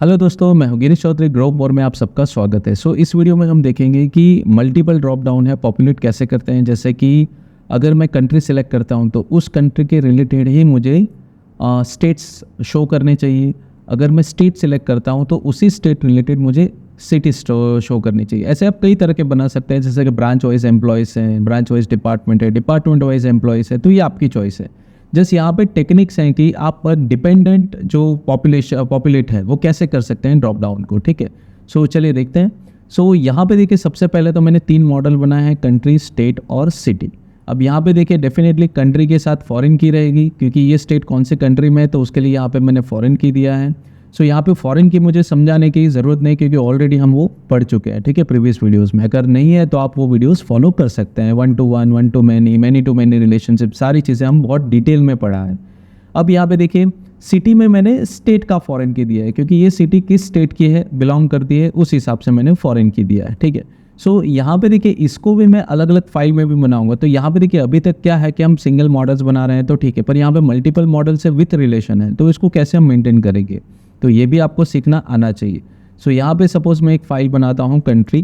Hello दोस्तों, मैं हूं गिरीश चौधरी। ग्रोव मोर में आप सबका स्वागत है। इस वीडियो में हम देखेंगे कि मल्टीपल ड्रॉप डाउन है पॉपुलेट कैसे करते हैं। जैसे कि अगर मैं कंट्री सेलेक्ट करता हूं तो उस कंट्री के रिलेटेड ही मुझे स्टेट्स शो करने चाहिए। अगर मैं स्टेट सेलेक्ट करता हूं तो उसी स्टेट रिलेटेड मुझे सिटी शो करनी चाहिए। ऐसे आप कई तरह के बना सकते हैं, जैसे कि ब्रांच वाइज एम्प्लॉयज़ हैं, ब्रांच वाइज डिपार्टमेंट है, डिपार्टमेंट वाइज एम्प्लॉयज़ है। तो ये आपकी चॉइस है। जस्ट यहाँ पे टेक्निक्स हैं कि आप डिपेंडेंट जो पॉपुलेट है वो कैसे कर सकते हैं ड्रॉप डाउन को। ठीक है, चलिए देखते हैं। यहाँ पे देखिए, सबसे पहले तो मैंने 3 मॉडल बनाए हैं, कंट्री, स्टेट और सिटी। अब यहाँ पे देखिए डेफिनेटली कंट्री के साथ फॉरेन की रहेगी, क्योंकि ये स्टेट कौन से कंट्री में है तो उसके लिए यहाँ पे मैंने फॉरेन की दिया है। यहाँ पे फॉरेन की मुझे समझाने की ज़रूरत नहीं, क्योंकि ऑलरेडी हम वो पढ़ चुके हैं। ठीक है, प्रीवियस वीडियोस में। अगर नहीं है तो आप वो वीडियोस फॉलो कर सकते हैं। 1 to 1, 1 to many, many to many relationship, सारी चीज़ें हम बहुत डिटेल में पढ़ा है। अब यहाँ पे देखिए, सिटी में मैंने स्टेट का फॉरेन की दिया है, क्योंकि ये सिटी किस स्टेट की है, बिलोंग करती है, उस हिसाब से मैंने फॉरेन की दिया है। ठीक है, यहाँ पे देखिए, इसको भी मैं अलग अलग फाइल में भी बनाऊंगा। तो यहाँ पे देखिए, अभी तक क्या है कि हम सिंगल मॉडल्स बना रहे हैं तो ठीक है, पर यहाँ पे मल्टीपल मॉडल से विथ रिलेशन है, तो इसको कैसे हम मेंटेन करेंगे, तो ये भी आपको सीखना आना चाहिए। यहाँ पे सपोज मैं एक फ़ाइल बनाता हूँ कंट्री।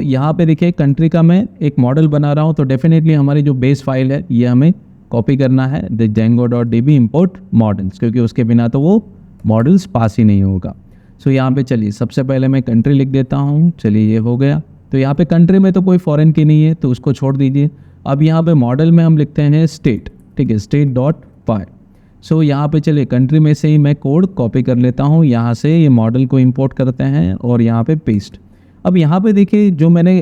यहाँ पे देखिए, कंट्री का मैं एक मॉडल बना रहा हूँ, तो डेफिनेटली हमारी जो बेस फाइल है ये हमें कॉपी करना है, django.db import models, क्योंकि उसके बिना तो वो मॉडल्स पास ही नहीं होगा। यहाँ पे चलिए, सबसे पहले मैं कंट्री लिख देता हूँ। चलिए, ये हो गया। तो यहाँ पे कंट्री में तो कोई फॉरेन की नहीं है, तो उसको छोड़ दीजिए। अब यहाँ पे मॉडल में हम लिखते हैं स्टेट। ठीक है, state.py। यहाँ पे चलिए, कंट्री में से ही मैं कोड कॉपी कर लेता हूँ, यहाँ से ये मॉडल को इंपोर्ट करते हैं और यहाँ पे पेस्ट। अब यहाँ पे देखिए, जो मैंने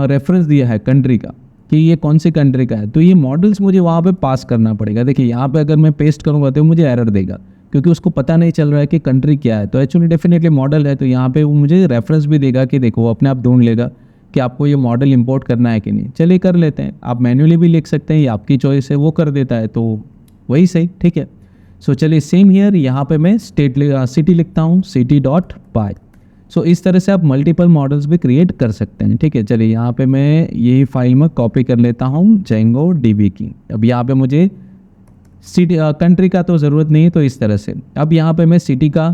रेफरेंस दिया है कंट्री का कि ये कौन सी कंट्री का है, तो ये मॉडल्स मुझे वहाँ पे पास करना पड़ेगा। देखिए, यहाँ पे अगर मैं पेस्ट करूँगा तो मुझे एरर देगा, क्योंकि उसको पता नहीं चल रहा है कि कंट्री क्या है। तो एक्चुअली डेफिनेटली मॉडल है, तो यहाँ पे वो मुझे रेफरेंस भी देगा कि देखो, वो अपने आप ढूंढ लेगा कि आपको ये मॉडल इंपोर्ट करना है कि नहीं। चलिए कर लेते हैं। आप मैन्युअली भी लिख सकते हैं, ये आपकी चॉइस है, वो कर देता है तो वही सही। ठीक है, चलिए सेम हियर, यहाँ पे मैं सिटी लिखता हूँ, city.py। इस तरह से आप मल्टीपल मॉडल्स भी क्रिएट कर सकते हैं। ठीक है, चलिए यहाँ पे मैं यही फाइल में कॉपी कर लेता हूँ django.db की। अब यहाँ पे मुझे सिटी कंट्री का तो ज़रूरत नहीं है, तो इस तरह से अब यहाँ पे मैं सिटी का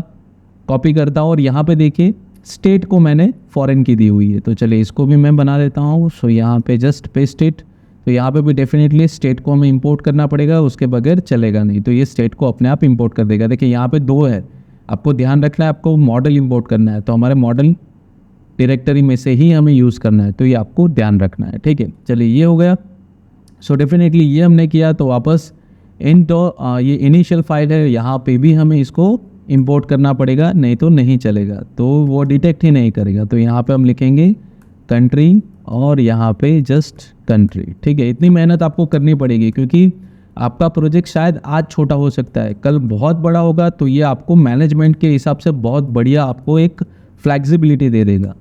कॉपी करता हूँ, और यहाँ पे देखिए स्टेट को मैंने फॉरेन की दी हुई है, तो चलिए इसको भी मैं बना देता हूँ। यहाँ पे जस्ट पेस्ट इट। तो यहाँ पे भी डेफिनेटली स्टेट को हमें इंपोर्ट करना पड़ेगा, उसके बगैर चलेगा नहीं, तो ये स्टेट को अपने आप इंपोर्ट कर देगा। देखिए, यहाँ पे 2 है, आपको ध्यान रखना है, आपको मॉडल इंपोर्ट करना है, तो हमारे मॉडल डायरेक्टरी में से ही हमें यूज़ करना है, तो ये आपको ध्यान रखना है। ठीक है, चलिए ये हो गया। डेफिनेटली ये हमने किया, तो वापस ये इनिशियल फाइल है, यहाँ पे भी हमें इसको इंपोर्ट करना पड़ेगा, नहीं तो नहीं चलेगा, तो वो डिटेक्ट ही नहीं करेगा। तो यहाँ पे हम लिखेंगे कंट्री और यहाँ पे जस्ट कंट्री। ठीक है, इतनी मेहनत आपको करनी पड़ेगी, क्योंकि आपका प्रोजेक्ट शायद आज छोटा हो सकता है, कल बहुत बड़ा होगा, तो ये आपको मैनेजमेंट के हिसाब से बहुत बढ़िया आपको एक फ्लैक्सिबिलिटी दे देगा।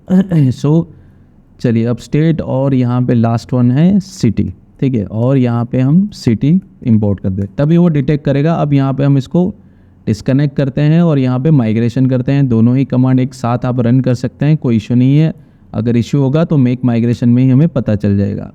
चलिए, अब स्टेट और यहाँ पे लास्ट वन है सिटी। ठीक है, और यहाँ पे हम सिटी इंपोर्ट कर दे, तभी वो डिटेक्ट करेगा। अब यहाँ पे हम इसको डिस्कनेक्ट करते हैं और यहाँ पे माइग्रेशन करते हैं। दोनों ही कमांड एक साथ आप रन कर सकते हैं, कोई इशू नहीं है। अगर इशू होगा तो मेक माइग्रेशन में ही हमें पता चल जाएगा।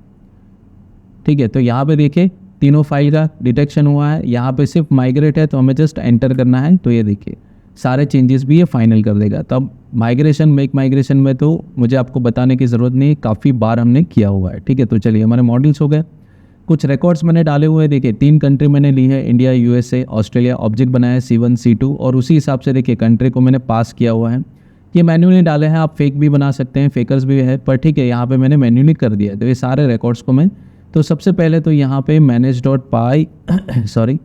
ठीक है, तो यहाँ पे देखिए, तीनों फाइल का डिटेक्शन हुआ है। यहाँ पे सिर्फ माइग्रेट है, तो हमें जस्ट एंटर करना है, तो ये देखिए सारे चेंजेस भी ये फाइनल कर देगा। तब माइग्रेशन, मेक माइग्रेशन में तो मुझे आपको बताने की ज़रूरत नहीं, काफ़ी बार हमने किया हुआ है। ठीक है, तो चलिए, हमारे मॉडल्स हो गए। कुछ रिकॉर्ड्स मैंने डाले हुए हैं। देखिए, 3 कंट्री मैंने ली है, इंडिया, USA, ऑस्ट्रेलिया। ऑब्जेक्ट बनाया C1, C2, और उसी हिसाब से देखिए कंट्री को मैंने पास किया हुआ है। ये मैन्युअली डाले हैं, आप फेक भी बना सकते हैं, फेकर्स भी है, पर ठीक है, यहाँ पे मैंने मैन्युअली कर दिया है। तो ये सारे रिकॉर्ड्स को मैं, तो सबसे पहले तो यहाँ पे manage.py सॉरी,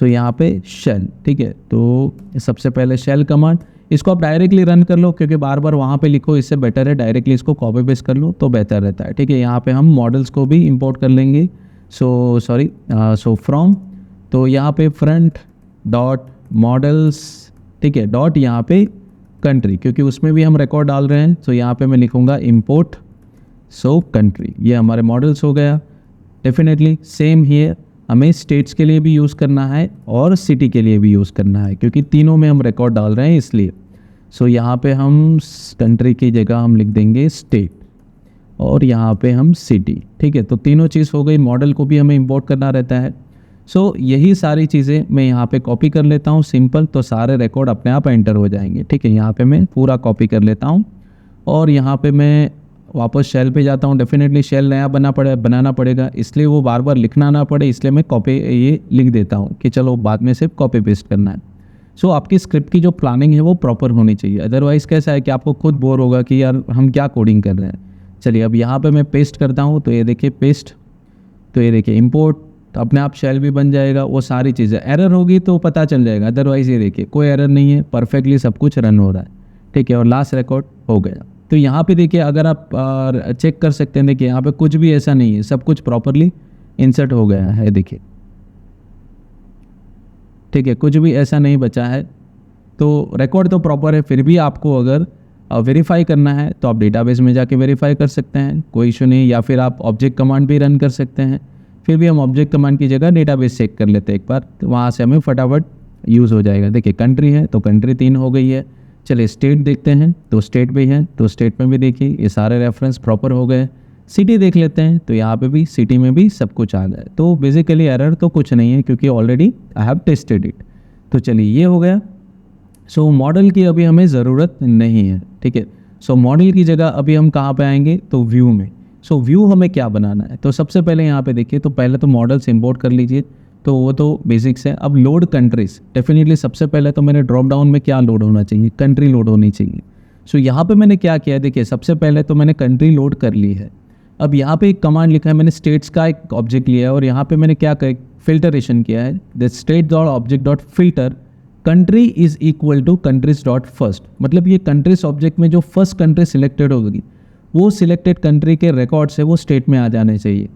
यहाँ पे शेल। ठीक है, तो सबसे पहले शेल कमांड, इसको आप डायरेक्टली रन कर लो, क्योंकि बार बार वहाँ पे लिखो, इससे बेटर है डायरेक्टली इसको कॉपी पेस्ट कर लो तो बेहतर रहता है। ठीक है, यहाँ पे हम मॉडल्स को भी इंपोर्ट कर लेंगे। फ्रॉम, तो यहाँ पे फ्रंट डॉट मॉडल्स। ठीक है, डॉट यहाँ पे कंट्री, क्योंकि उसमें भी हम रिकॉर्ड डाल रहे हैं, यहाँ पे मैं लिखूँगा इंपोर्ट कंट्री। ये हमारे मॉडल्स हो गया। डेफिनेटली सेम हियर, हमें स्टेट्स के लिए भी यूज़ करना है और सिटी के लिए भी यूज़ करना है, क्योंकि तीनों में हम रिकॉर्ड डाल रहे हैं इसलिए। यहाँ पे हम कंट्री की जगह हम लिख देंगे स्टेट, और यहाँ पे हम सिटी। ठीक है, तो तीनों चीज़ हो गई। मॉडल को भी हमें इंपोर्ट करना रहता है। सो यही सारी चीज़ें मैं यहाँ पे कॉपी कर लेता हूँ सिंपल, तो सारे रिकॉर्ड अपने आप एंटर हो जाएंगे। ठीक है, यहाँ पे मैं पूरा कॉपी कर लेता हूँ और यहाँ पे मैं वापस शेल पे जाता हूँ। डेफिनेटली शेल नया बनाना पड़ेगा, इसलिए वो बार बार लिखना ना पड़े, इसलिए मैं कॉपी ये लिख देता हूँ कि चलो बाद में सिर्फ कॉपी पेस्ट करना है। सो आपकी स्क्रिप्ट की जो प्लानिंग है वो प्रॉपर होनी चाहिए, अदरवाइज़ कैसा है कि आपको खुद बोर होगा कि यार हम क्या कोडिंग कर रहे हैं। चलिए अब यहाँ पे मैं पेस्ट करता हूँ, तो ये देखिए पेस्ट, तो ये देखिए इंपोर्ट, तो अपने आप शेल भी बन जाएगा। वो सारी चीज़ें एरर होगी तो पता चल जाएगा, अदरवाइज़ ये देखिए कोई एरर नहीं है, परफेक्टली सब कुछ रन हो रहा है। ठीक है, और लास्ट रिकॉर्ड हो गया। तो यहाँ पे देखिए अगर आप चेक कर सकते हैं, देखिए यहाँ पे कुछ भी ऐसा नहीं है, सब कुछ प्रॉपरली इंसर्ट हो गया है, देखिए। ठीक है, कुछ भी ऐसा नहीं बचा है, तो रिकॉर्ड तो प्रॉपर है। फिर भी आपको अगर वेरीफाई करना है तो आप डेटाबेस में जाके वेरीफाई कर सकते हैं, कोई इशू नहीं, या फिर आप ऑब्जेक्ट कमांड भी रन कर सकते हैं। फिर भी हम ऑब्जेक्ट कमांड की जगह डेटाबेस चेक कर लेते हैं एक बार, तो वहाँ से हमें फटाफट यूज़ हो जाएगा। देखिए कंट्री है तो कंट्री 3 हो गई है। चलिए स्टेट देखते हैं, तो स्टेट भी है, तो स्टेट में भी देखिए ये सारे रेफरेंस प्रॉपर हो गए। सिटी देख लेते हैं, तो यहाँ पे भी सिटी में भी सब कुछ आ गया। तो बेसिकली एरर तो कुछ नहीं है, क्योंकि already I have tested it. तो चलिए ये हो गया। सो मॉडल की अभी हमें ज़रूरत नहीं है। ठीक है, सो मॉडल की जगह अभी हम कहाँ पे आएंगे, तो व्यू में। सो व्यू हमें क्या बनाना है, तो सबसे पहले यहाँ पे देखिए, तो पहले तो मॉडल्स इंपोर्ट कर लीजिए, तो वो तो बेसिक्स है। अब लोड कंट्रीज, डेफिनेटली सबसे पहले तो मैंने ड्रॉप डाउन में क्या लोड होना चाहिए, कंट्री लोड होनी चाहिए। सो यहाँ पे मैंने क्या किया, देखिए सबसे पहले तो मैंने कंट्री लोड कर ली है। अब यहाँ पे एक कमांड लिखा है, मैंने स्टेट्स का एक ऑब्जेक्ट लिया है और यहाँ पे मैंने क्या फिल्टरेशन किया है, the state dot object dot filter country is equal to countries dot first. मतलब ये कंट्रीज ऑब्जेक्ट में जो फर्स्ट कंट्री सिलेक्टेड होगी, वो सिलेक्टेड कंट्री के रिकॉर्ड्स है वो स्टेट में आ जाने चाहिए।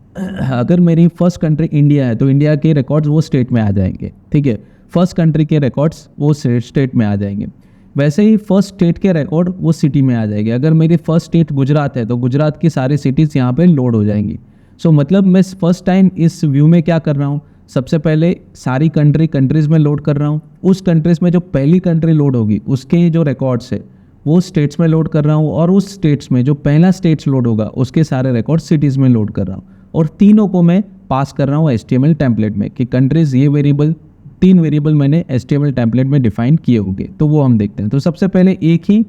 अगर मेरी फर्स्ट कंट्री इंडिया है तो इंडिया के रिकॉर्ड्स वो स्टेट में आ जाएंगे। ठीक है, फर्स्ट कंट्री के रिकॉर्ड्स वो स्टेट में आ जाएंगे। वैसे ही फर्स्ट स्टेट के रिकॉर्ड वो सिटी में आ जाएंगे। अगर मेरी फर्स्ट स्टेट गुजरात है तो गुजरात की सारी सिटीज़ यहाँ पे लोड हो जाएंगी। सो मतलब मैं फर्स्ट टाइम इस व्यू में क्या कर रहा हूँ, सबसे पहले सारी कंट्रीज़ में लोड कर रहा हूँ। उस कंट्रीज़ में जो पहली कंट्री लोड होगी उसके जो रिकॉर्ड्स है वो स्टेट्स में लोड कर रहा हूँ, और उस स्टेट्स में जो पहला स्टेट्स लोड होगा उसके सारे रिकॉर्ड सिटीज़ में लोड कर रहा हूँ। और तीनों को मैं पास कर रहा हूँ HTML टेम्पलेट में, कि कंट्रीज़ ये वेरिएबल, 3 वेरिएबल मैंने HTML टेम्पलेट में डिफाइन किए होंगे। तो वो हम देखते हैं। तो सबसे पहले एक ही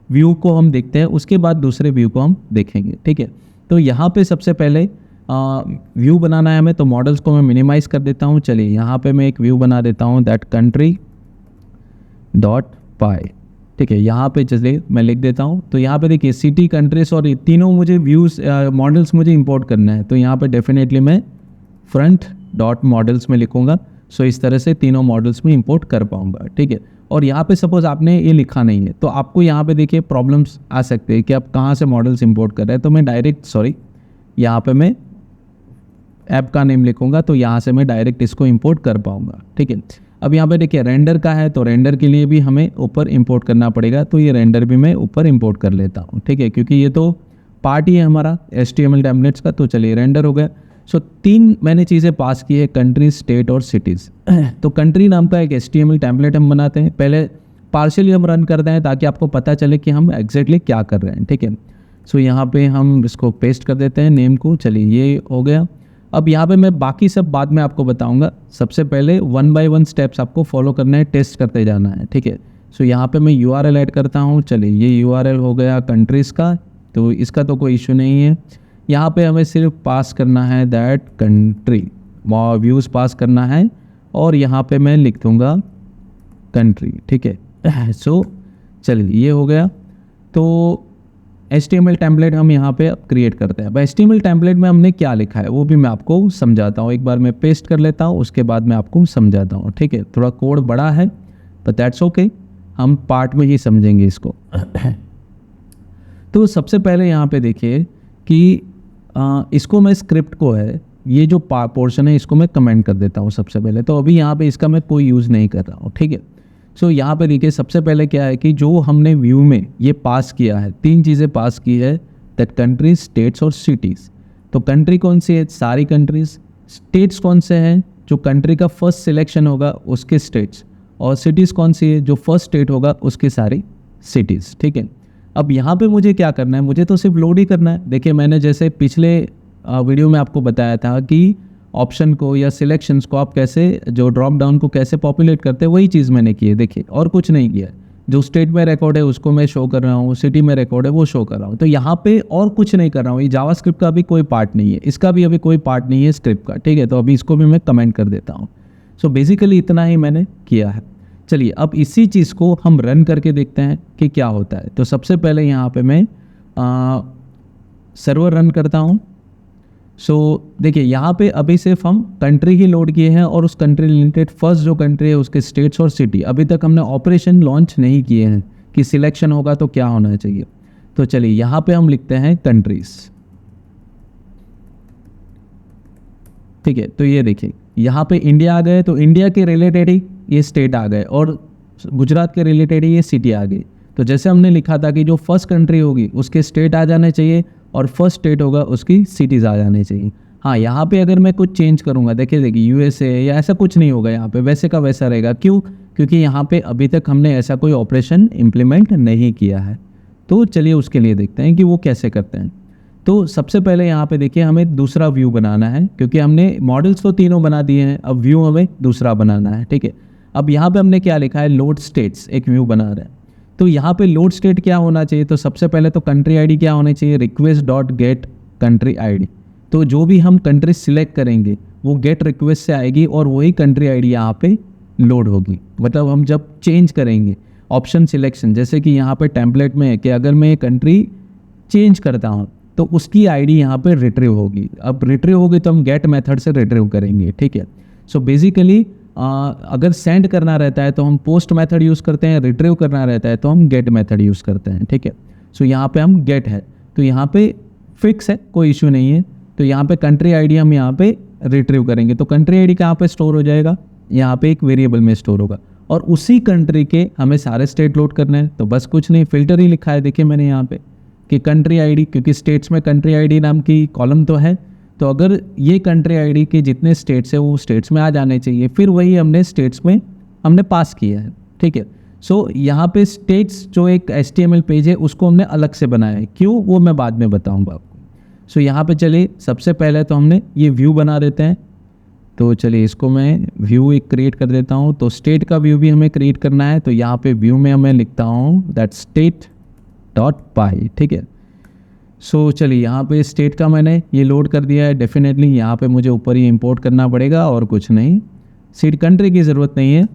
व्यू को हम देखते हैं, उसके बाद दूसरे व्यू को हम देखेंगे। ठीक है, तो यहाँ पे सबसे पहले व्यू बनाना है हमें, तो मॉडल्स को मैं मिनिमाइज़ कर देता हूँ। चलिए यहाँ पे मैं एक व्यू बना देता हूँ, दैट कंट्री डॉट पाई। ठीक है, यहाँ पे चलिए मैं लिख देता हूँ। तो यहाँ पे देखिए सिटी, कंट्रीज और तीनों मुझे व्यूज़ मॉडल्स मुझे इंपोर्ट करना है। तो यहाँ पे डेफिनेटली मैं फ्रंट डॉट मॉडल्स में लिखूँगा। सो इस तरह से तीनों मॉडल्स में इंपोर्ट कर पाऊँगा। ठीक है, और यहाँ पे सपोज़ आपने ये लिखा नहीं है तो आपको यहाँ पे देखिए प्रॉब्लम्स आ सकते हैं कि आप कहाँ से मॉडल्स इंपोर्ट कर रहे हैं। तो मैं डायरेक्ट यहाँ पे मैं ऐप का नेम लिखूंगा, तो यहाँ से मैं डायरेक्ट इसको इंपोर्ट कर पाऊंगा। ठीक है, अब यहाँ पे देखिए रेंडर का है, तो रेंडर के लिए भी हमें ऊपर इंपोर्ट करना पड़ेगा। तो ये रेंडर भी मैं ऊपर इंपोर्ट कर लेता हूँ। ठीक है, क्योंकि ये तो पार्ट ही है हमारा HTML टेम्पलेट्स का। तो चलिए रेंडर हो गया। सो 3 मैंने चीज़ें पास की है, कंट्री, स्टेट और सिटीज़। तो कंट्री नाम का एक HTML टेम्पलेट हम बनाते हैं, पहले पार्शियली हम रन करते हैं ताकि आपको पता चले कि हम एग्जैक्टली क्या कर रहे हैं। ठीक है, सो यहाँ पे हम इसको पेस्ट कर देते हैं नेम को। चलिए ये हो गया। अब यहाँ पे मैं बाकी सब बाद में आपको बताऊंगा, सबसे पहले 1 by 1 स्टेप्स आपको फॉलो करना है, टेस्ट करते जाना है। ठीक है, सो यहाँ पे मैं URL ऐड करता हूँ। चलिए ये URL हो गया कंट्रीज़ का, तो इसका तो कोई इशू नहीं है। यहाँ पे हमें सिर्फ पास करना है दैट कंट्री, व्यूज़ पास करना है, और यहाँ पे मैं लिख दूँगा कंट्री। ठीक है, सो चलिए ये हो गया। तो HTML टेम्पलेट हम यहाँ पे क्रिएट करते हैं। अब HTML टेम्पलेट में हमने क्या लिखा है वो भी मैं आपको समझाता हूँ। एक बार मैं पेस्ट कर लेता हूँ, उसके बाद मैं आपको समझाता हूँ। ठीक है, थोड़ा कोड बड़ा है बट दैट्स ओके, हम पार्ट में ही समझेंगे इसको। तो सबसे पहले यहाँ पे देखिए कि इसको मैं स्क्रिप्ट को है, ये जो पोर्शन है इसको मैं कमेंट कर देता हूँ सबसे पहले। तो अभी यहाँ पे इसका मैं कोई यूज़ नहीं कर रहा हूँ। ठीक है, सो यहाँ पे देखिए सबसे पहले क्या है कि जो हमने व्यू में ये पास किया है, 3 चीज़ें पास की है, दैट कंट्रीज, स्टेट्स और सिटीज़। तो कंट्री कौन सी है, सारी कंट्रीज। स्टेट्स कौन से हैं, जो कंट्री का फर्स्ट सिलेक्शन होगा उसके स्टेट्स। और सिटीज़ कौन सी है, जो फर्स्ट स्टेट होगा उसकी सारी सिटीज़। ठीक है, अब यहाँ पे मुझे क्या करना है, मुझे तो सिर्फ लोड ही करना है। देखिए मैंने जैसे पिछले वीडियो में आपको बताया था कि ऑप्शन को या सिलेक्शंस को आप कैसे जो ड्रॉप डाउन को कैसे पॉपुलेट करते हैं वही चीज़ मैंने की है, देखिए, और कुछ नहीं किया है। जो स्टेट में रिकॉर्ड है उसको मैं शो कर रहा हूँ, सिटी में रिकॉर्ड है वो शो कर रहा हूँ। तो यहाँ पे और कुछ नहीं कर रहा हूँ। ये जावास्क्रिप्ट का भी कोई पार्ट नहीं है, इसका भी अभी कोई पार्ट नहीं है स्क्रिप्ट का, ठीक है। तो अभी इसको भी मैं कमेंट कर देता हूँ। सो बेसिकली इतना ही मैंने किया है। चलिए अब इसी चीज़ को हम रन करके देखते हैं कि क्या होता है। तो सबसे पहले यहाँ पे मैं सर्वर रन करता हूँ। सो देखिए यहाँ पे अभी सिर्फ हम कंट्री ही लोड किए हैं और उस कंट्री रिलेटेड फर्स्ट जो कंट्री है उसके स्टेट्स और सिटी, अभी तक हमने ऑपरेशन लॉन्च नहीं किए हैं कि सिलेक्शन होगा तो क्या होना चाहिए। तो चलिए यहाँ पे हम लिखते हैं कंट्रीज, ठीक है। तो ये देखिए यहाँ पे इंडिया आ गए, तो इंडिया के रिलेटेड ही ये स्टेट आ गए और गुजरात के रिलेटेड ही ये सिटी आ गई। तो जैसे हमने लिखा था कि जो फर्स्ट कंट्री होगी उसके स्टेट आ जाने चाहिए और फर्स्ट स्टेट होगा उसकी सिटीज़ आ जाने चाहिए। हाँ, यहाँ पे अगर मैं कुछ चेंज करूँगा, देखिए यूएसए या ऐसा कुछ नहीं होगा, यहाँ पे वैसे का वैसा रहेगा। क्यों? क्योंकि यहाँ पे अभी तक हमने ऐसा कोई ऑपरेशन इम्प्लीमेंट नहीं किया है। तो चलिए उसके लिए देखते हैं कि वो कैसे करते हैं। तो सबसे पहले यहाँ पे देखिए हमें दूसरा व्यू बनाना है, क्योंकि हमने मॉडल्स तो तीनों बना दिए हैं, अब व्यू हमें दूसरा बनाना है, ठीक है। अब यहाँ पे हमने क्या लिखा है, लोड स्टेट्स, एक व्यू बना रहे हैं। तो यहाँ पे लोड स्टेट क्या होना चाहिए, तो सबसे पहले तो कंट्री आईडी क्या होनी चाहिए, request dot gate country ID. तो जो भी हम कंट्री सिलेक्ट करेंगे वो गेट रिक्वेस्ट से आएगी और वही कंट्री आईडी यहाँ पे लोड होगी। मतलब हम जब चेंज करेंगे ऑप्शन सिलेक्शन, जैसे कि यहाँ पे टेम्पलेट में है कि अगर मैं ये कंट्री चेंज करता हूँ तो उसकी आईडी यहाँ पे रिट्रीव होगी। अब रिट्रीव होगी तो हम गेट मेथड से रिट्रीव करेंगे, ठीक है। सो बेसिकली अगर सेंड करना रहता है तो हम पोस्ट मेथड यूज़ करते हैं, रिट्रीव करना रहता है तो हम गेट मेथड यूज़ करते हैं, ठीक है। सो यहाँ पे हम गेट है तो यहाँ पे फिक्स है, कोई इशू नहीं है। तो यहाँ पे कंट्री आईडी हम यहाँ पे रिट्रीव करेंगे, तो कंट्री आईडी कहाँ पे स्टोर हो जाएगा, यहाँ पे एक वेरिएबल में स्टोर होगा और उसी कंट्री के हमें सारे स्टेट लोड करने हैं। तो बस कुछ नहीं, फिल्टर ही लिखा है, देखिए मैंने यहाँ पे कि कंट्री आईडी, क्योंकि स्टेट्स में कंट्री आईडी नाम की कॉलम तो है, तो अगर ये कंट्री आईडी के जितने स्टेट्स है वो स्टेट्स में आ जाने चाहिए, फिर वही हमने स्टेट्स में हमने पास किया है, ठीक है। सो यहाँ पे स्टेट्स जो एक HTML पेज है उसको हमने अलग से बनाया है, क्यों वो मैं बाद में बताऊँगा आपको। सो यहाँ पे चलिए सबसे पहले तो हमने ये व्यू बना देते हैं। तो चलिए इसको मैं व्यू एक क्रिएट कर देता हूँ। तो स्टेट का व्यू भी हमें क्रिएट करना है, तो यहाँ पे व्यू में मैं लिखता हूँ दैट स्टेट डॉट पाई, ठीक है। सो चलिए यहाँ पे स्टेट का मैंने ये लोड कर दिया है। डेफिनेटली यहाँ पे मुझे ऊपर ही इंपोर्ट करना पड़ेगा और कुछ नहीं, सीट कंट्री की ज़रूरत नहीं है।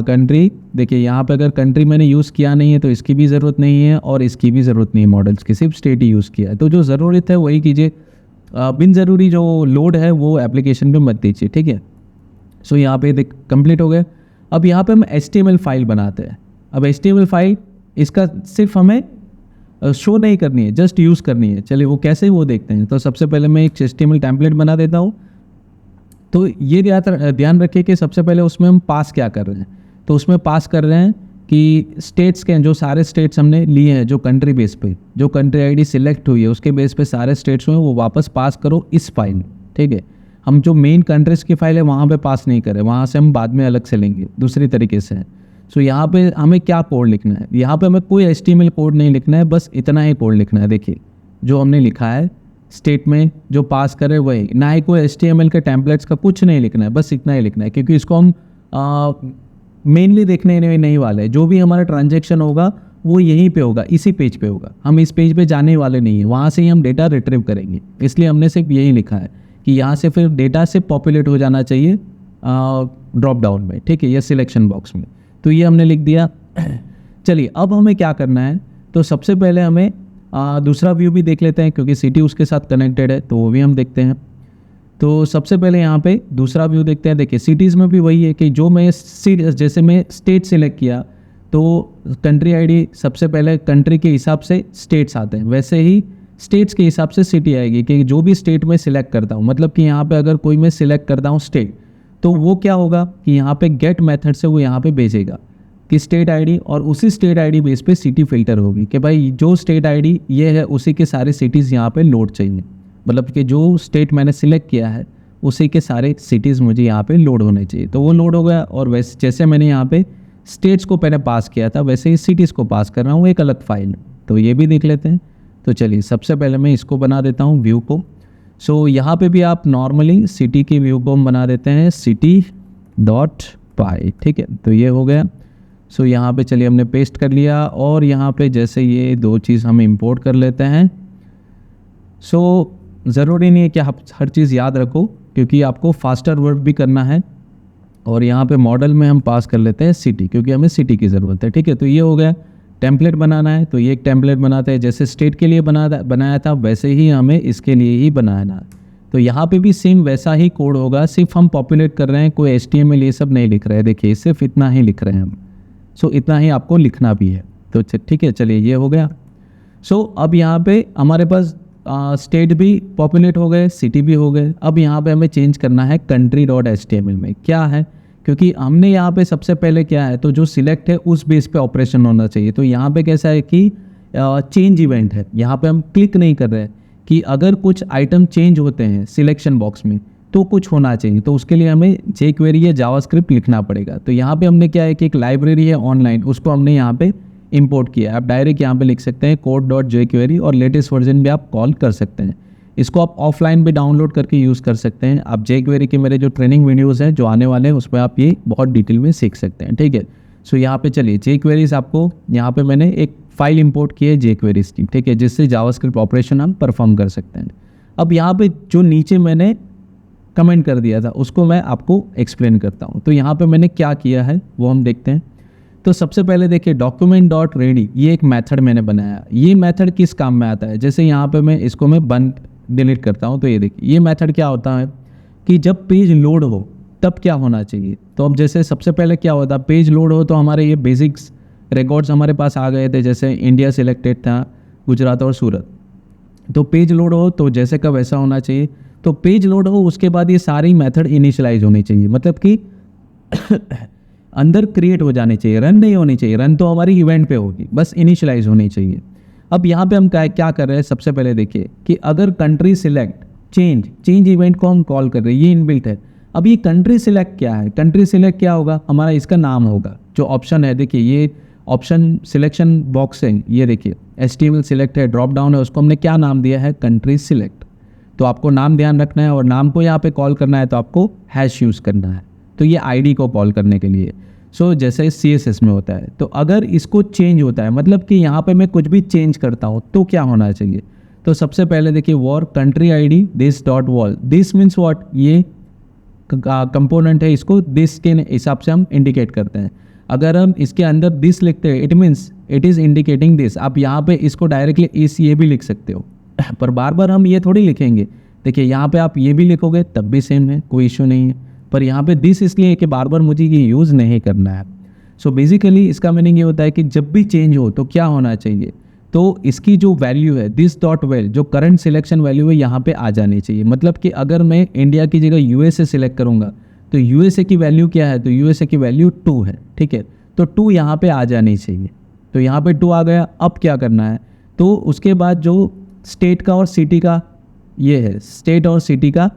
कंट्री देखिए यहाँ पे अगर कंट्री मैंने यूज़ किया नहीं है तो इसकी भी ज़रूरत नहीं है और इसकी भी ज़रूरत नहीं है, मॉडल्स की सिर्फ स्टेट ही यूज़ किया है। तो जो ज़रूरत है वही कीजिए, बिन ज़रूरी जो लोड है वो एप्लीकेशन पे मत दीजिए, ठीक है। सो यहाँ पे देख कंप्लीट हो गया। अब यहाँ पे हम HTML फाइल बनाते हैं। अब HTML फाइल इसका सिर्फ हमें शो नहीं करनी है, जस्ट यूज़ करनी है। चलिए वो कैसे वो देखते हैं। तो सबसे पहले मैं एक HTML टेम्पलेट बना देता हूँ। तो ये ध्यान रखिए कि सबसे पहले उसमें हम पास क्या कर रहे हैं। तो उसमें पास कर रहे हैं कि स्टेट्स के जो सारे स्टेट्स हमने लिए हैं, जो कंट्री बेस पे जो कंट्री आईडी सिलेक्ट हुई है उसके बेस पे सारे स्टेट्स हुए वो वापस पास करो इस फाइल में, ठीक है। हम जो मेन कंट्रीज़ की फाइल है वहाँ पे पास नहीं करें, वहाँ से हम बाद में अलग से लेंगे दूसरी तरीके से। सो यहाँ पे हमें क्या कोड लिखना है, यहाँ पे हमें कोई HTML कोड नहीं लिखना है, बस इतना ही कोड लिखना है। देखिए जो हमने लिखा है स्टेट में जो पास करे वही, ना ही कोई HTML के टेम्पलेट्स का कुछ नहीं लिखना है, बस इतना ही लिखना है। क्योंकि इसको हम मेनली देखने नहीं वाले, जो भी हमारा ट्रांजेक्शन होगा वो यहीं पे होगा, इसी पेज पे होगा। हम इस पेज पे जाने वाले नहीं है, वहाँ से ही हम डेटा रिट्रीव करेंगे। इसलिए हमने सिर्फ यही लिखा है कि यहाँ से फिर डेटा से पॉपुलेट हो जाना चाहिए ड्रॉप डाउन में, ठीक है, या सिलेक्शन बॉक्स में। तो ये हमने लिख दिया। चलिए अब हमें क्या करना है, तो सबसे पहले हमें दूसरा व्यू भी देख लेते हैं, क्योंकि सिटी उसके साथ कनेक्टेड है, तो वो भी हम देखते हैं। तो सबसे पहले यहाँ पे दूसरा व्यू देखते हैं। देखिए सिटीज़ में भी वही है कि जो मैं जैसे मैं स्टेट सेलेक्ट किया तो कंट्री आईडी सबसे पहले कंट्री के हिसाब से स्टेट्स आते हैं, वैसे ही स्टेट्स के हिसाब से सिटी आएगी कि जो भी स्टेट में सिलेक्ट करता हूँ। मतलब कि यहाँ पे अगर कोई मैं सिलेक्ट करता हूँ स्टेट, तो वो क्या होगा कि यहाँ पे गेट मेथड से वो यहाँ पे भेजेगा कि स्टेट आईडी, और उसी स्टेट आईडी बेस पे सिटी फिल्टर होगी कि भाई जो स्टेट आईडी ये है उसी के सारे सिटीज़ यहाँ पे लोड चाहिए। मतलब कि जो स्टेट मैंने सिलेक्ट किया है उसी के सारे सिटीज़ मुझे यहाँ पे लोड होने चाहिए। तो वो लोड हो गया, और वैसे जैसे मैंने यहाँ पे स्टेट्स को पहले पास किया था वैसे ही सिटीज़ को पास कर रहा हूँ एक अलग फाइल में। तो ये भी देख लेते हैं। तो चलिए सबसे पहले मैं इसको बना देता हूँ व्यू को। सो यहाँ पे भी आप नॉर्मली सिटी की व्यू को हम बना देते हैं city.py, ठीक है। तो ये हो गया। सो यहाँ पे चलिए हमने पेस्ट कर लिया और यहाँ पे जैसे ये दो चीज़ हम इंपोर्ट कर लेते हैं। सो ज़रूरी नहीं है कि आप हर चीज़ याद रखो, क्योंकि आपको फास्टर वर्क भी करना है। और यहाँ पे मॉडल में हम पास कर लेते हैं सिटी, क्योंकि हमें सिटी की ज़रूरत है, ठीक है। तो ये हो गया। टेम्पलेट बनाना है तो ये एक टेम्पलेट बनाते हैं, जैसे स्टेट के लिए बनाया था वैसे ही हमें इसके लिए ही बनाना है। तो यहाँ पे भी सेम वैसा ही कोड होगा, सिर्फ हम पॉपुलेट कर रहे हैं, कोई HTML ये सब नहीं लिख रहे हैं। देखिए सिर्फ इतना ही लिख रहे हैं हम। सो इतना ही आपको लिखना भी है। तो ठीक है, चलिए ये हो गया। सो अब यहाँ पे हमारे पास स्टेट भी पॉपुलेट हो गए, सिटी भी हो गए। अब यहाँ पे हमें चेंज करना है country.html में। क्या है, क्योंकि हमने यहाँ पे सबसे पहले क्या है, तो जो सिलेक्ट है उस बेस पे ऑपरेशन होना चाहिए। तो यहाँ पे कैसा है कि चेंज इवेंट है, यहाँ पे हम क्लिक नहीं कर रहे हैं कि अगर कुछ आइटम चेंज होते हैं सिलेक्शन बॉक्स में तो कुछ होना चाहिए। तो उसके लिए हमें jQuery या जावास्क्रिप्ट लिखना पड़ेगा। तो यहाँ पे हमने क्या है कि एक लाइब्रेरी है ऑनलाइन, उसको हमने यहाँ पे इंपोर्ट किया है। आप डायरेक्ट यहाँ पे लिख सकते हैं code.jQuery और लेटेस्ट वर्जन भी आप कॉल कर सकते हैं। इसको आप ऑफलाइन भी डाउनलोड करके यूज़ कर सकते हैं। आप jQuery के मेरे जो ट्रेनिंग वीडियोज़ हैं जो आने वाले हैं उसमें आप ये बहुत डिटेल में सीख सकते हैं, ठीक है। सो यहाँ पे चलिए jQuery आपको यहाँ पे मैंने एक फाइल इंपोर्ट की है jQuery की, ठीक है, जिससे जावास्क्रिप्ट ऑपरेशन हम परफॉर्म कर सकते हैं। अब यहाँ पे जो नीचे मैंने कमेंट कर दिया था उसको मैं आपको एक्सप्लेन करता हूँ। तो यहाँ पे मैंने क्या किया है वो हम देखते हैं। तो सबसे पहले देखिए document.ready ये एक मेथड मैंने बनाया। ये मेथड किस काम में आता है, जैसे यहाँ पे मैं इसको मैं बंद डिलीट करता हूँ। तो ये देखिए ये मेथड क्या होता है कि जब पेज लोड हो तब क्या होना चाहिए। तो अब जैसे सबसे पहले क्या होता, पेज लोड हो तो हमारे ये बेसिक्स रिकॉर्ड्स हमारे पास आ गए थे, जैसे इंडिया सिलेक्टेड था, गुजरात और सूरत। तो पेज लोड हो तो जैसे का वैसा होना चाहिए। तो पेज लोड हो उसके बाद ये सारी मेथड इनिशियलाइज होनी चाहिए, मतलब कि अंदर क्रिएट हो जानी चाहिए, रन नहीं होनी चाहिए। रन तो हमारी इवेंट पे होगी, बस इनिशियलाइज होनी चाहिए। अब यहाँ पे हम क्या कर रहे हैं, सबसे पहले देखिए कि अगर कंट्री सिलेक्ट चेंज इवेंट को हम कॉल कर रहे हैं, ये इनबिल्ट है। अब ये कंट्री सिलेक्ट क्या है, कंट्री सिलेक्ट क्या होगा, हमारा इसका नाम होगा। जो ऑप्शन है देखिए ये ऑप्शन सिलेक्शन बॉक्स है, ये देखिए HTML सिलेक्ट है, ड्रॉप डाउन है, उसको हमने क्या नाम दिया है, कंट्री सिलेक्ट। तो आपको नाम ध्यान रखना है और नाम को यहाँ पे कॉल करना है तो आपको हैश यूज़ करना है। तो ये ID को कॉल करने के लिए। सो जैसे CSS में होता है। तो अगर इसको चेंज होता है, मतलब कि यहाँ पे मैं कुछ भी चेंज करता हूँ तो क्या होना चाहिए। तो सबसे पहले देखिए war country ID this dot wall, this means what, ये कंपोनेंट है, इसको दिस के हिसाब से हम इंडिकेट करते हैं। अगर हम इसके अंदर दिस लिखते हैं it means it is indicating this. आप यहाँ पे इसको डायरेक्टली इस ये भी लिख सकते हो, पर बार बार हम ये थोड़ी लिखेंगे। देखिए यहाँ पे आप ये भी लिखोगे तब भी सेम है, कोई इशू नहीं है। पर यहाँ पे दिस इसलिए कि बार बार मुझे ये यूज़ नहीं करना है। सो बेसिकली इसका मीनिंग ये होता है कि जब भी चेंज हो तो क्या होना चाहिए, तो इसकी जो वैल्यू है दिस डॉट वेल, जो करंट सिलेक्शन वैल्यू है यहाँ पे आ जानी चाहिए। मतलब कि अगर मैं इंडिया की जगह USA सिलेक्ट करूँगा तो USA की वैल्यू क्या है, तो USA की वैल्यू 2 है, ठीक है। तो 2 यहाँ पे आ जानी चाहिए। तो यहाँ पे 2 आ गया। अब क्या करना है, तो उसके बाद जो स्टेट का और सिटी का ये है, स्टेट और सिटी का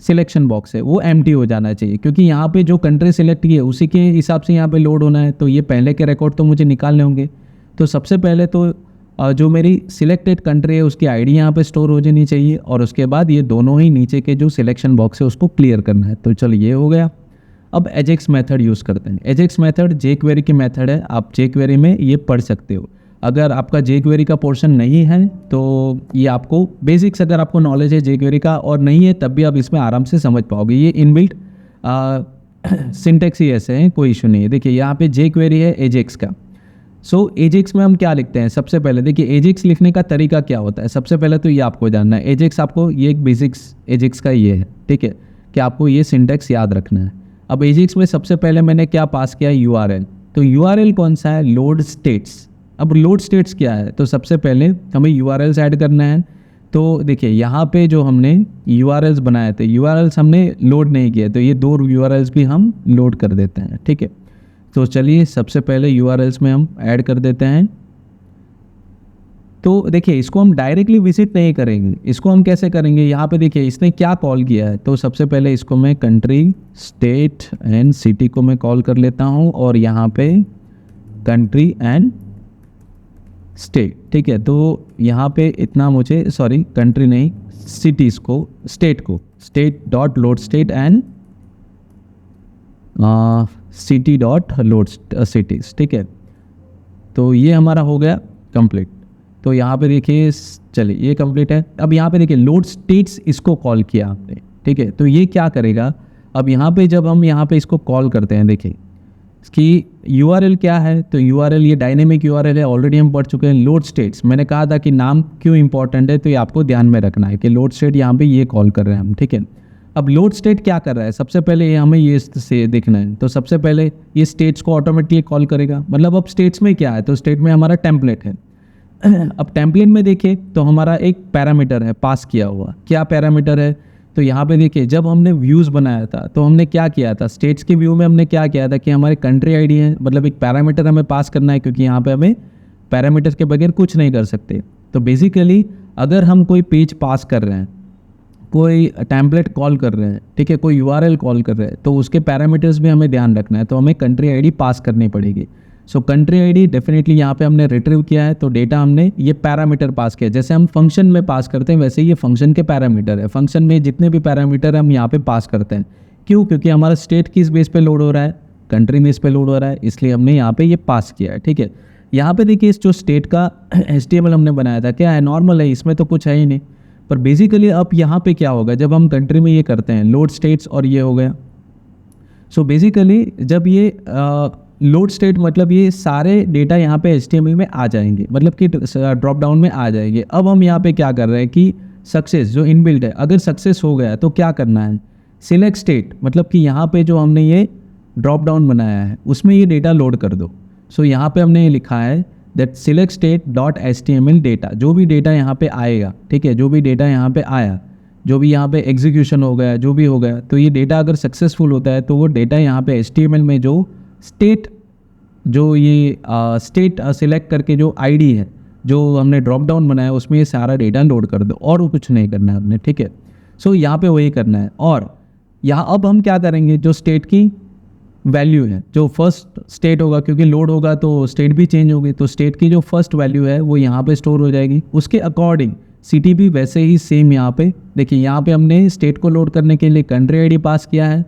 सिलेक्शन बॉक्स है वो एम्प्टी हो जाना चाहिए, क्योंकि यहाँ पे जो कंट्री सिलेक्ट की है उसी के हिसाब से यहाँ पे लोड होना है। तो ये पहले के रिकॉर्ड तो मुझे निकालने होंगे। तो सबसे पहले तो जो मेरी सिलेक्टेड कंट्री है उसकी ID यहाँ पे स्टोर हो जानी चाहिए, और उसके बाद ये दोनों ही नीचे के जो सिलेक्शन बॉक्स है उसको क्लियर करना है। तो चलो ये हो गया। अब एजेक्स मेथड यूज़ करते हैं। एजेक्स मेथड jQuery की मेथड है, आप jQuery में ये पढ़ सकते हो। अगर आपका jQuery का पोर्शन नहीं है तो ये आपको बेसिक्स अगर आपको नॉलेज है jQuery का और नहीं है तब भी आप इसमें आराम से समझ पाओगे। ये इनबिल्ट सिंटेक्स ही ऐसे हैं, कोई इशू नहीं है। देखिए यहाँ पे jQuery है एजेक्स का। सो एजेक्स में हम क्या लिखते हैं, सबसे पहले देखिए एजेक्स लिखने का तरीका क्या होता है। सबसे पहले तो ये आपको जानना है, एजेक्स आपको ये एक बेसिक्स एजेक्स का ये है, ठीक है, कि आपको ये सिंटेक्स याद रखना है। अब एजेक्स में सबसे पहले मैंने क्या पास किया, URL। तो URL कौन सा है, लोड स्टेट्स। अब लोड स्टेट्स क्या है, तो सबसे पहले हमें URLs ऐड करना है। तो देखिए यहाँ पे जो हमने URLs बनाए थे, URLs हमने लोड नहीं किए, तो ये 2 URLs भी हम लोड कर देते हैं, ठीक है। तो चलिए सबसे पहले URLs में हम ऐड कर देते हैं। तो देखिए इसको हम डायरेक्टली विजिट नहीं करेंगे, इसको हम कैसे करेंगे, यहाँ पे देखिए इसने क्या कॉल किया है। तो सबसे पहले इसको मैं कंट्री स्टेट एंड सिटी को मैं कॉल कर लेता हूँ, और यहाँ पे कंट्री एंड स्टेट, ठीक है। तो यहाँ पे इतना मुझे, सॉरी कंट्री नहीं, सिटीज़ को, state dot load state and city dot load cities, ठीक है। तो ये हमारा हो गया कंप्लीट। तो यहाँ पे देखिए, चलिए ये कंप्लीट है। अब यहाँ पे देखिए लोड स्टेट्स इसको कॉल किया आपने, ठीक है। तो ये क्या करेगा, अब यहाँ पे जब हम यहाँ पे इसको कॉल करते हैं, देखिए कि URL क्या है, तो URL ये डायनेमिक URL है, ऑलरेडी हम पढ़ चुके हैं। लोड स्टेट्स, मैंने कहा था कि नाम क्यों इंपॉर्टेंट है, तो ये आपको ध्यान में रखना है कि लोड स्टेट यहाँ पे ये कॉल कर रहे हैं हम, ठीक है। अब लोड स्टेट क्या कर रहा है, सबसे पहले ये हमें ये से देखना है। तो सबसे पहले ये स्टेट्स को ऑटोमेटिकली कॉल करेगा। मतलब अब स्टेट्स में क्या है, तो स्टेट में हमारा टेम्पलेट है। अब टेम्पलेट में देखिए तो हमारा एक पैरामीटर है पास किया हुआ। क्या पैरामीटर है, तो यहाँ पे देखिए जब हमने व्यूज़ बनाया था तो हमने क्या किया था, स्टेट्स के व्यू में हमने क्या किया था कि हमारे कंट्री आईडी है, मतलब एक पैरामीटर हमें पास करना है, क्योंकि यहाँ पे हमें पैरामीटर के बगैर कुछ नहीं कर सकते। तो बेसिकली अगर हम कोई पेज पास कर रहे हैं, कोई टेम्पलेट कॉल कर रहे हैं, ठीक है, कोई URL कॉल कर रहे हैं, तो उसके पैरामीटर्स भी हमें ध्यान रखना है। तो हमें कंट्री आईडी पास करनी पड़ेगी। सो कंट्री आईडी डेफिनेटली यहाँ पे हमने रिट्रीव किया है, तो डेटा हमने ये पैरामीटर पास किया। जैसे हम फंक्शन में पास करते हैं वैसे ही ये फंक्शन के पैरामीटर है। फंक्शन में जितने भी पैरामीटर हम यहाँ पे पास करते हैं, क्यों, क्योंकि हमारा स्टेट किस बेस पे लोड हो रहा है, कंट्री बेस पे लोड हो रहा है, इसलिए हमने यहाँ पे ये पास किया है, ठीक है। यहाँ पे देखिए इस जो स्टेट का HTML हमने बनाया था, क्या है, नॉर्मल है, इसमें तो कुछ है ही नहीं। पर बेसिकली अब यहाँ पे क्या होगा, जब हम कंट्री में ये करते हैं लोड स्टेट्स और ये हो गया। सो बेसिकली जब ये लोड स्टेट, मतलब ये सारे डेटा यहाँ पे HTML में आ जाएंगे, मतलब कि ड्रॉप डाउन में आ जाएंगे। अब हम यहाँ पे क्या कर रहे हैं कि सक्सेस जो इनबिल्ट है, अगर सक्सेस हो गया तो क्या करना है, सिलेक्ट स्टेट, मतलब कि यहाँ पे जो हमने ये ड्रॉप डाउन बनाया है उसमें ये डेटा लोड कर दो। सो यहाँ पे हमने ये लिखा है that select state dot HTML data, जो भी डेटा यहाँ पे आएगा, ठीक है, जो भी डेटा यहाँ पे आया, जो भी यहाँ पे एग्जीक्यूशन हो गया, जो भी हो गया, तो ये डेटा अगर सक्सेसफुल होता है तो वो डेटा यहाँ पे HTML में जो स्टेट, जो ये स्टेट सिलेक्ट करके जो आईडी है जो हमने ड्रॉप डाउन बनाया है उसमें ये सारा डेटा लोड कर दो, और कुछ नहीं करना है हमने, ठीक है। सो यहाँ पे वही करना है। और यहाँ अब हम क्या करेंगे, जो स्टेट की वैल्यू है, जो फर्स्ट स्टेट होगा, क्योंकि लोड होगा तो स्टेट भी चेंज होगी, तो स्टेट की जो फर्स्ट वैल्यू है वो यहाँ पे स्टोर हो जाएगी। उसके अकॉर्डिंग सिटी भी वैसे ही सेम यहाँ पे देखिए, यहाँ पे हमने स्टेट को लोड करने के लिए कंट्री आईडी पास किया है,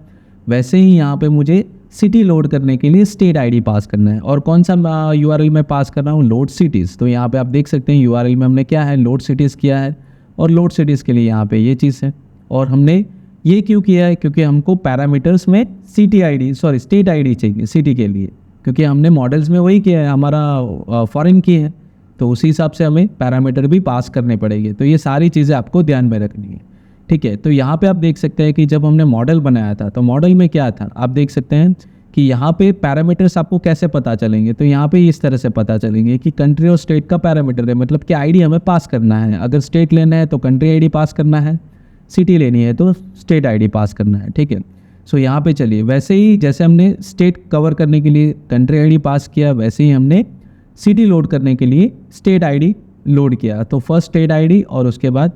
वैसे ही यहाँ पे मुझे सिटी लोड करने के लिए स्टेट आईडी पास करना है। और कौन सा URL में पास कर रहा हूँ, लोड सिटीज़। तो यहाँ पे आप देख सकते हैं URL में हमने क्या है, लोड सिटीज़ किया है, और लोड सिटीज़ के लिए यहाँ पे ये चीज़ है। और हमने ये क्यों किया है, क्योंकि हमको पैरामीटर्स में स्टेट आईडी चाहिए सिटी के लिए, क्योंकि हमने मॉडल्स में वही किया है, हमारा फॉरेन की है, तो उसी हिसाब से हमें पैरामीटर भी पास करने पड़ेंगे। तो ये सारी चीज़ें आपको ध्यान में रखनी है, ठीक है। तो यहाँ पे आप देख सकते हैं कि जब हमने मॉडल बनाया था तो मॉडल में क्या था, आप देख सकते हैं कि यहाँ पे पैरामीटर्स आपको कैसे पता चलेंगे, तो यहाँ पे इस तरह से पता चलेंगे कि कंट्री और स्टेट का पैरामीटर है, मतलब कि आईडी हमें पास करना है। अगर स्टेट लेना है तो कंट्री आईडी पास करना है, सिटी लेनी है तो स्टेट आईडी पास करना है, ठीक है। सो यहाँ पे चलिए, वैसे ही जैसे हमने स्टेट कवर करने के लिए कंट्री आईडी पास किया, वैसे ही हमने सिटी लोड करने के लिए स्टेट आईडी लोड किया। तो फर्स्ट स्टेट आईडी और उसके बाद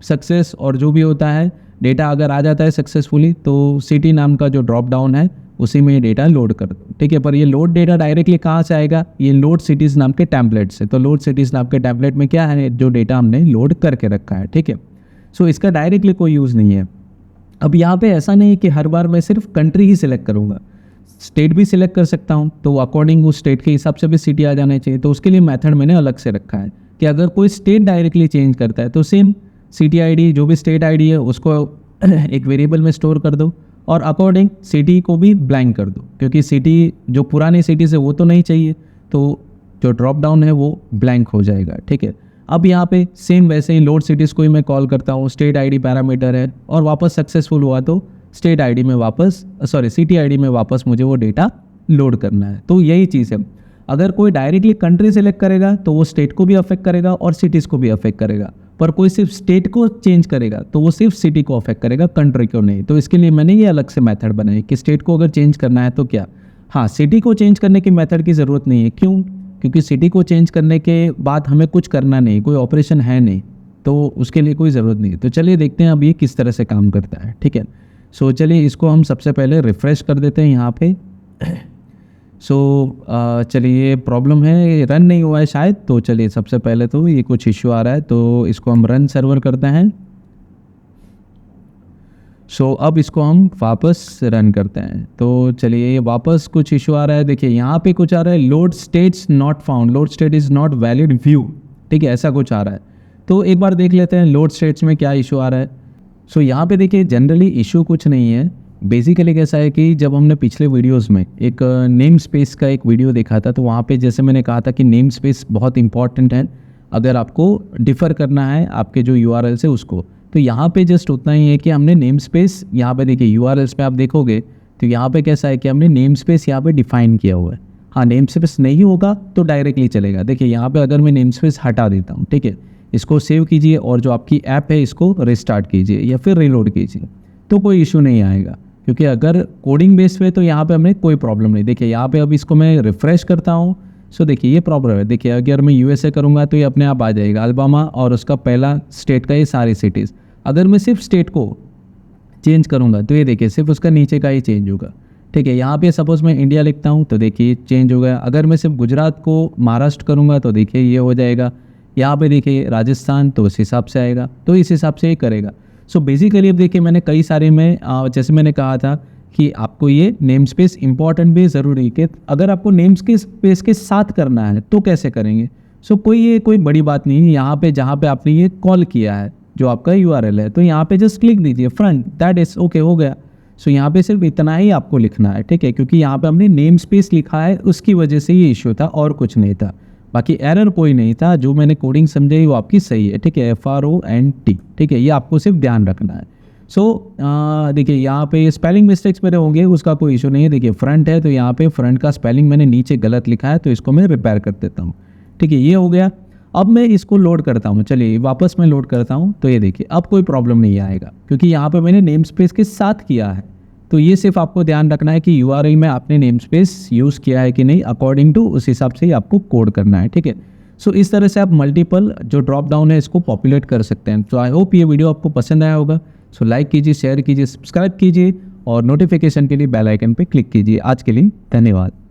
सक्सेस, और जो भी होता है डेटा अगर आ जाता है सक्सेसफुली तो सिटी नाम का जो ड्रॉप डाउन है उसी में ये डेटा लोड कर दो, ठीक है। पर ये लोड डेटा डायरेक्टली कहाँ से आएगा, ये लोड सिटीज़ नाम के टेम्पलेट से। तो लोड सिटीज़ नाम के टेम्पलेट में क्या है, जो डेटा हमने लोड करके रखा है, ठीक है। सो इसका डायरेक्टली कोई यूज़ नहीं है। अब यहाँ पे ऐसा नहीं है कि हर बार मैं सिर्फ कंट्री ही सिलेक्ट करूँगा, स्टेट भी सिलेक्ट कर सकता हूँ, तो अकॉर्डिंग उस स्टेट के हिसाब से भी सिटी आ जाना चाहिए। तो उसके लिए मेथड मैंने अलग से रखा है कि अगर कोई स्टेट डायरेक्टली चेंज करता है तो सेम सिटी आईडी, जो भी स्टेट आईडी है उसको एक वेरिएबल में स्टोर कर दो, और अकॉर्डिंग सिटी को भी ब्लैंक कर दो, क्योंकि सिटी जो पुरानी सिटी से वो तो नहीं चाहिए, तो जो ड्रॉप डाउन है वो ब्लैंक हो जाएगा, ठीक है। अब यहाँ पे सेम वैसे ही लोड सिटीज़ को ही मैं कॉल करता हूँ, स्टेट आईडी पैरामीटर है, और वापस सक्सेसफुल हुआ तो स्टेट आईडी में वापस सिटी आईडी में वापस मुझे वो डेटा लोड करना है। तो यही चीज़ है। अगर कोई डायरेक्टली कंट्री सेलेक्ट करेगा तो वो स्टेट को भी अफेक्ट करेगा और सिटीज़ को भी अफेक्ट करेगा, पर कोई सिर्फ स्टेट को चेंज करेगा तो वो सिर्फ सिटी को अफेक्ट करेगा, कंट्री को नहीं। तो इसके लिए मैंने ये अलग से मेथड बनाई कि स्टेट को अगर चेंज करना है तो क्या, हाँ, सिटी को चेंज करने की मेथड की ज़रूरत नहीं है। क्यों, क्योंकि सिटी को चेंज करने के बाद हमें कुछ करना नहीं, कोई ऑपरेशन है नहीं, तो उसके लिए कोई ज़रूरत नहीं है। तो चलिए देखते हैं अब ये किस तरह से काम करता है, ठीक है। सो चलिए इसको हम सबसे पहले रिफ़्रेश कर देते हैं यहाँ पे। सो चलिए प्रॉब्लम है, रन नहीं हुआ है शायद। तो चलिए सबसे पहले तो ये कुछ इश्यू आ रहा है, तो इसको हम रन सर्वर करते हैं। सो अब इसको हम वापस रन करते हैं। तो चलिए ये वापस कुछ इशू आ रहा है। देखिए यहाँ पे कुछ आ रहा है, load states not found, load state is not valid view. ठीक है, ऐसा कुछ आ रहा है। तो एक बार देख लेते हैं लोड स्टेट्स में क्या इशू आ रहा है। सो यहाँ पे देखिए जनरली इशू कुछ नहीं है। बेसिकली कैसा है कि जब हमने पिछले वीडियोस में एक नेम स्पेस का एक वीडियो देखा था, तो वहाँ पे जैसे मैंने कहा था कि नेम स्पेस बहुत इंपॉर्टेंट है अगर आपको डिफ़र करना है आपके जो यूआरएल से उसको। तो यहाँ पे जस्ट उतना ही है कि हमने नेम स्पेस, यहाँ पे देखिए यूआरएल्स पे आप देखोगे तो यहाँ पे कैसा है कि हमने नेम स्पेस यहाँ पे डिफाइन किया हुआ है। हाँ, नेम स्पेस नहीं होगा तो डायरेक्टली चलेगा। देखिए यहाँ पे अगर मैं नेम स्पेस हटा देता हूँ, ठीक है, इसको सेव कीजिए और जो आपकी ऐप है इसको रिस्टार्ट कीजिए या फिर रीलोड कीजिए, तो कोई इशू नहीं आएगा। क्योंकि अगर कोडिंग बेस पे तो यहाँ पे हमें कोई प्रॉब्लम नहीं। देखिए यहाँ पे अब इसको मैं रिफ़्रेश करता हूँ। सो देखिए ये प्रॉब्लम है। देखिए अगर मैं यूएसए करूँगा तो ये अपने आप आ जाएगा, अल्बामा और उसका पहला स्टेट का ये सारी सिटीज़। अगर मैं सिर्फ स्टेट को चेंज करूँगा तो ये देखिए सिर्फ उसका नीचे का ही चेंज होगा। ठीक है, यहाँ पे सपोज़ मैं इंडिया लिखता हूँ तो देखिए चेंज हो गया। अगर मैं सिर्फ गुजरात को महाराष्ट्र करूँगा तो देखिए ये हो जाएगा। यहाँ पे देखिए राजस्थान, तो उस हिसाब से आएगा, तो इस हिसाब से ही करेगा। सो बेसिकली अब देखिए मैंने कई सारे में जैसे मैंने कहा था कि आपको ये नेम स्पेस इंपॉर्टेंट भी ज़रूरी कि अगर आपको नेम स्पेस के साथ करना है तो कैसे करेंगे। सो कोई बड़ी बात नहीं है। यहाँ पे जहाँ पे आपने ये कॉल किया है जो आपका यूआरएल है, तो यहाँ पे जस्ट क्लिक दीजिए फ्रंट, दैट इज़ ओके, हो गया। सो यहाँ पे सिर्फ इतना ही आपको लिखना है, ठीक है, क्योंकि यहाँ पे हमने नेम स्पेस लिखा है, उसकी वजह से ये इशू था और कुछ नहीं था। बाकी एरर कोई नहीं था, जो मैंने कोडिंग समझाई वो आपकी सही है। ठीक है, FRONT, ठीक है, ये आपको सिर्फ ध्यान रखना है। सो देखिए यहाँ पे स्पेलिंग मिस्टेक्स मेरे होंगे, उसका कोई इशू नहीं है। देखिए फ्रंट है तो यहाँ पे फ्रंट का स्पेलिंग मैंने नीचे गलत लिखा है, तो इसको मैं रिपेयर कर देता हूँ। ठीक है, ये हो गया। अब मैं इसको लोड करता हूँ, चलिए वापस मैं लोड करता हूँ। तो ये देखिए अब कोई प्रॉब्लम नहीं आएगा क्योंकि यहाँ पे मैंने नेम स्पेस के साथ किया है। तो ये सिर्फ आपको ध्यान रखना है कि यूआरएल में आपने नेम स्पेस यूज़ किया है कि नहीं, अकॉर्डिंग टू उस हिसाब से ही आपको कोड करना है। ठीक है, सो इस तरह से आप मल्टीपल जो ड्रॉप डाउन है इसको पॉपुलेट कर सकते हैं। तो आई होप ये वीडियो आपको पसंद आया होगा। सो लाइक कीजिए, शेयर कीजिए, सब्सक्राइब कीजिए और नोटिफिकेशन के लिए बेल आइकन पे क्लिक कीजिए। आज के लिए धन्यवाद।